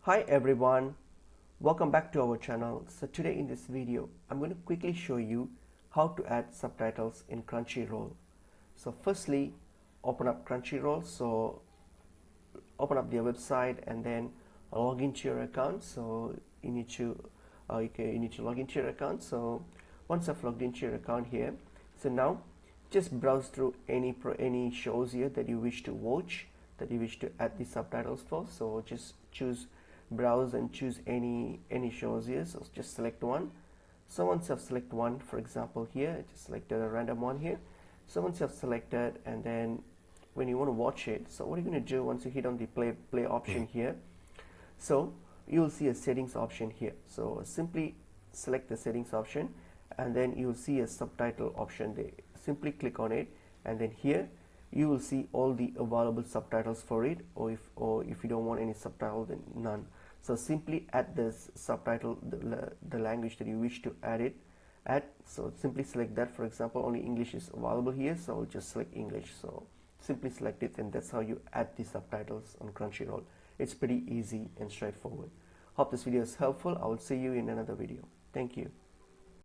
Hi everyone, welcome back to our channel. So today in this video I'm going to quickly show you how to add subtitles in Crunchyroll. So firstly, open up Crunchyroll. So open up their website and then log into your account. So you need to log into your account. So once I've logged into your account here, so now just browse through any shows here that you wish to watch, that you wish to add the subtitles for. So just choose browse and choose any shows here. So just select one. So once I've selected one, for example here, just select a random one here. So once you have selected, and then when you want to watch it, so what you're going to do once you hit on the play option here, so you will see a settings option here. So simply select the settings option and then you will see a subtitle option there. Simply click on it and then here you will see all the available subtitles for it, or if you don't want any subtitle, then none. So simply add this subtitle, the language that you wish to add. So simply select that. For example, only English is available here, so I'll just select English. So simply select it, and that's how you add the subtitles on Crunchyroll. It's pretty easy and straightforward. Hope this video is helpful. I will see you in another video. Thank you.